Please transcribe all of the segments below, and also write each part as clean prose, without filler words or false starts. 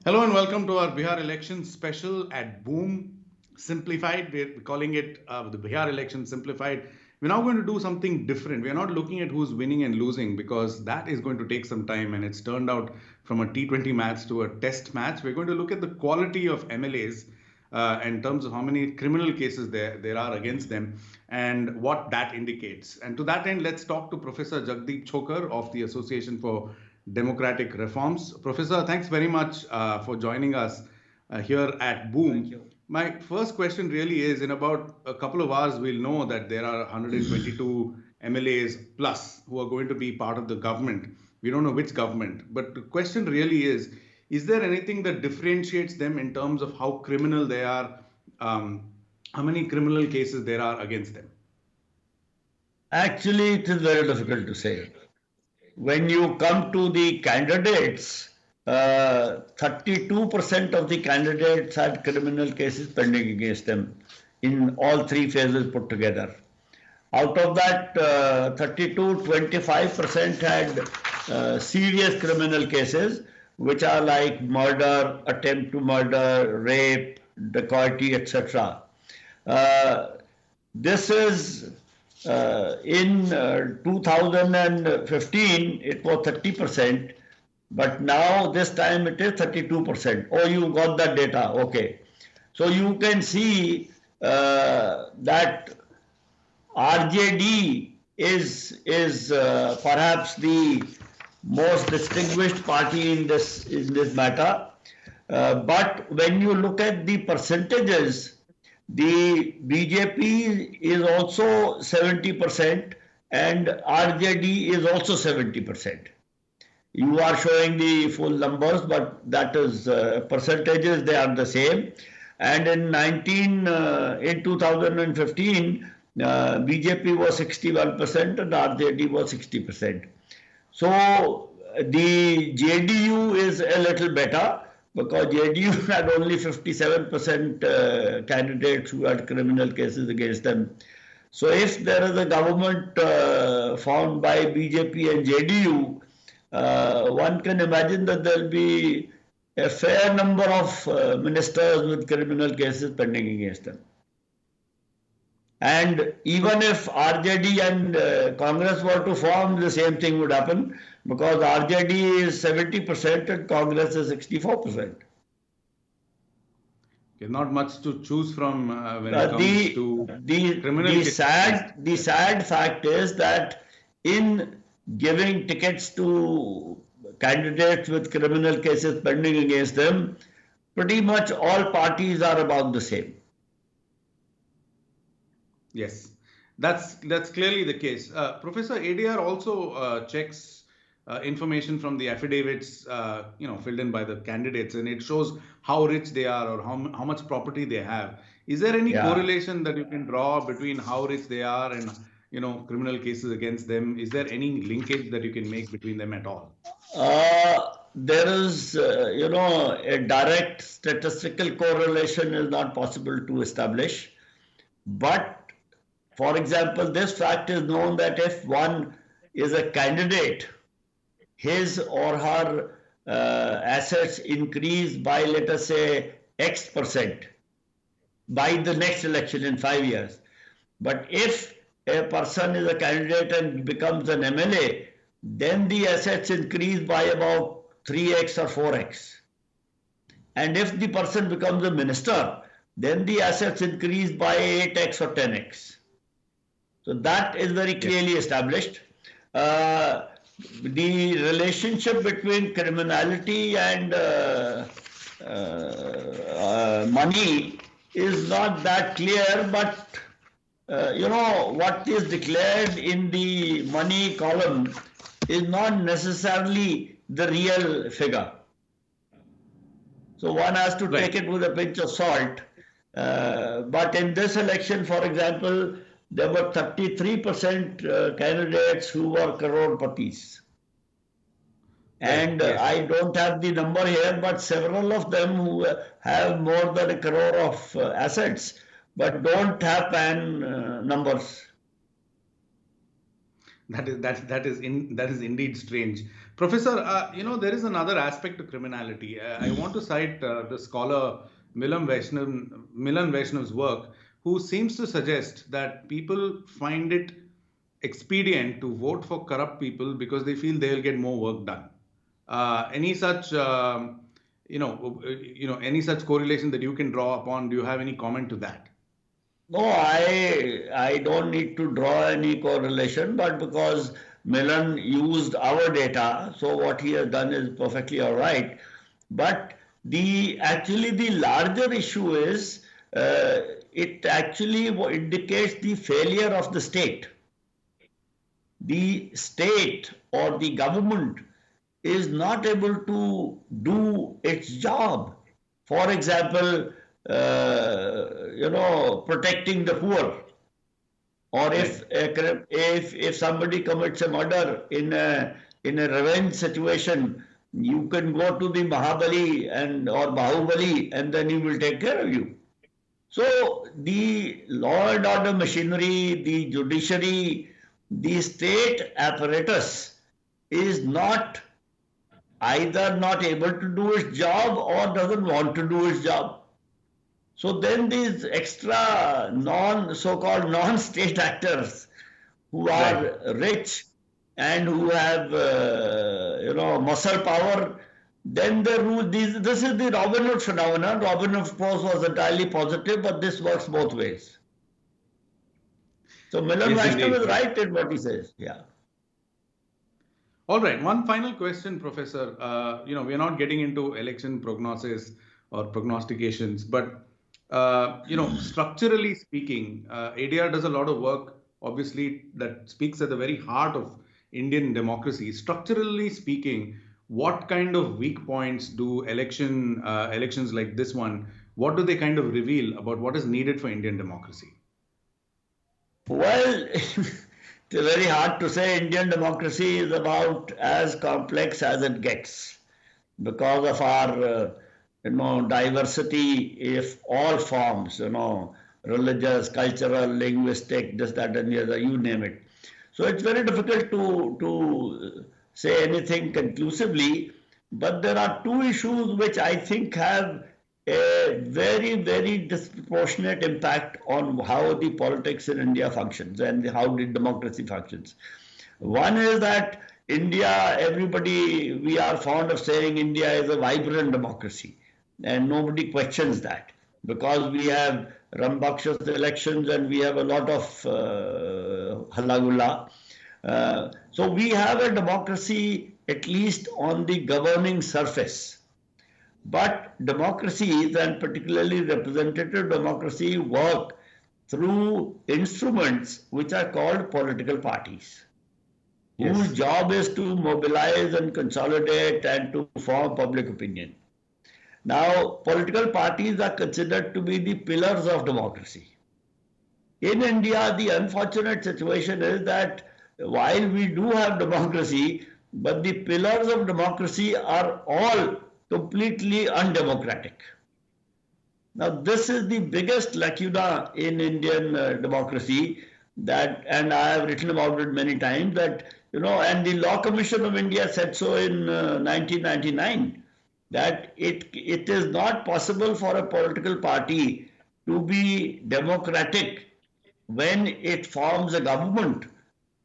Hello and welcome to our Bihar election special at Boom Simplified. We're calling it the Bihar election simplified. We're now going to do something different. We're not looking at who's winning and losing because that is going to take some time and it's turned out from a T20 match to a test match. We're going to look at the quality of MLAs in terms of how many criminal cases there are against them and what that indicates. And to that end, let's talk to Professor Jagdeep Chhokar of the Association for Democratic Reforms. Professor, thanks very much for joining us here at Boom. Thank you. My first question really is, in about a couple of hours, we'll know that there are 122 MLAs plus who are going to be part of the government. We don't know which government, but the question really is there anything that differentiates them in terms of how criminal they are, how many criminal cases there are against them? Actually, it is very difficult to say. When you come to the candidates, 32% of the candidates had criminal cases pending against them in all three phases put together. Out of that 32, 25% had serious criminal cases, which are like murder, attempt to murder, rape, dacoity, etc. This is in 2015, it was 30%, but now this time it is 32%. Oh, you got that data, okay. So you can see that RJD is perhaps the most distinguished party in this matter. But when you look at the percentages, the BJP is also 70% and RJD is also 70%. You are showing the full numbers, but that is percentages, they are the same. And in 2015, BJP was 61% and RJD was 60%. So the JDU is a little better, because JDU had only 57% candidates who had criminal cases against them. So if there is a government formed by BJP and JDU, one can imagine that there will be a fair number of ministers with criminal cases pending against them. And even if RJD and Congress were to form, the same thing would happen, because RJD is 70% and Congress is 64%. Okay, not much to choose from when it comes to criminal cases. The sad fact is that in giving tickets to candidates with criminal cases pending against them, pretty much all parties are about the same. Yes, that's clearly the case. Professor, ADR also checks information from the affidavits, filled in by the candidates, and it shows how rich they are or how much property they have. Is there any correlation that you can draw between how rich they are and criminal cases against them? Is there any linkage that you can make between them at all? There is, a direct statistical correlation is not possible to establish, but for example, this fact is known that if one is a candidate, his or her assets increase by, let us say, X percent by the next election in 5 years. But if a person is a candidate and becomes an MLA, then the assets increase by about 3x or 4x. And if the person becomes a minister, then the assets increase by 8x or 10x. So that is very clearly established. The relationship between criminality and money is not that clear, but what is declared in the money column is not necessarily the real figure. So one has to take it with a pinch of salt. But in this election, for example, there were 33% candidates who were Crorepatis. And I don't have the number here, but several of them who have more than a crore of assets, but don't have PAN numbers. That is indeed strange, Professor. There is another aspect to criminality. I want to cite the scholar Milan Vaishnav's work, who seems to suggest that people find it expedient to vote for corrupt people because they feel they will get more work done. Any such any such correlation that you can draw upon? Do you have any comment to that? No, I don't need to draw any correlation, but because Milan used our data, so what he has done is perfectly all right. But actually the larger issue is it actually indicates the failure of the state. The state or the government is not able to do its job. For example, protecting the poor, or if somebody commits a murder in a revenge situation, you can go to the Mahabali or Bahubali, and then he will take care of you. So the law and order machinery, the judiciary, the state apparatus is either not able to do its job or doesn't want to do its job. So then these extra so-called non-state actors who are rich and who have muscle power, then they rule. This is the Robin Hood phenomenon. Robin Hood, of course, was entirely positive, but this works both ways. So Milan Vaishnav is right in what he says. Yeah. All right. One final question, Professor. We are not getting into election prognosis or prognostications, but structurally speaking, ADR does a lot of work, obviously, that speaks at the very heart of Indian democracy. Structurally speaking, what kind of weak points do elections like this one, what do they kind of reveal about what is needed for Indian democracy? Well, it's very hard to say. Indian democracy is about as complex as it gets because of our diversity of all forms, religious, cultural, linguistic, this, that, and the other, you name it. So it's very difficult to say anything conclusively, but there are two issues which I think have a very, very disproportionate impact on how the politics in India functions and how the democracy functions. One is that India, we are fond of saying India is a vibrant democracy. And nobody questions that because we have rambunctious elections and we have a lot of halagulla. So we have a democracy at least on the governing surface. But democracies, and particularly representative democracy, work through instruments which are called political parties, whose job is to mobilize and consolidate and to form public opinion. Now, political parties are considered to be the pillars of democracy. In India, the unfortunate situation is that while we do have democracy, but the pillars of democracy are all completely undemocratic. Now, this is the biggest lacuna in Indian democracy and I have written about it many times that, and the Law Commission of India said so in 1999, that it is not possible for a political party to be democratic when it forms a government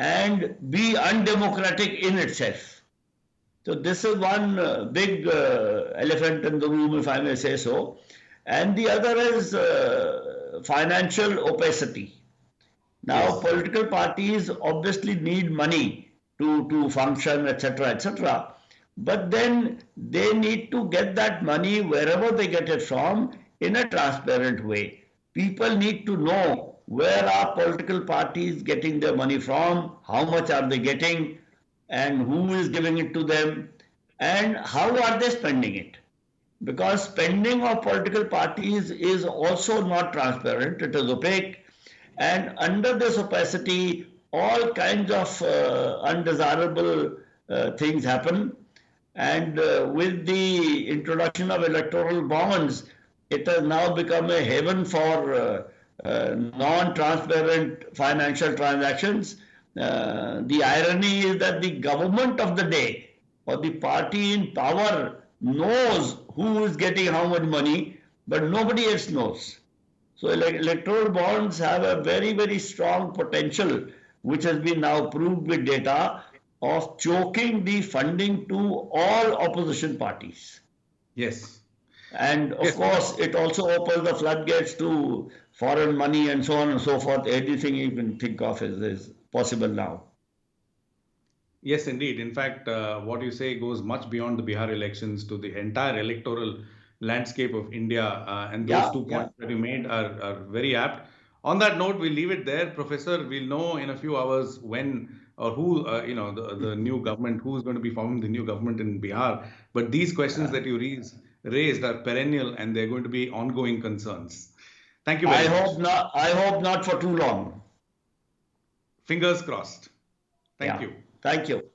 and be undemocratic in itself. So this is one big elephant in the room, if I may say so. And the other is financial opacity. Now, political parties obviously need money to function, etc., etc. But then they need to get that money wherever they get it from in a transparent way. People need to know where are political parties getting their money from, how much are they getting, and who is giving it to them, and how are they spending it. Because spending of political parties is also not transparent, it is opaque, and under this opacity, all kinds of undesirable things happen. And with the introduction of electoral bonds, it has now become a haven for non-transparent financial transactions. the irony is that the government of the day or the party in power knows who is getting how much money, but nobody else knows. So electoral bonds have a very, very strong potential, which has been now proved with data, of choking the funding to all opposition parties. Yes. And of course, it also opens the floodgates to foreign money and so on and so forth. Anything you can think of is possible now. Yes, indeed. In fact, what you say goes much beyond the Bihar elections to the entire electoral landscape of India. And those 2 points that you made are very apt. On that note, we'll leave it there. Professor, we'll know in a few hours when or who, the new government, who's going to be forming the new government in Bihar. But these questions that you raised are perennial and they're going to be ongoing concerns. Thank you very much. I hope not for too long. Fingers crossed. Thank you. Thank you.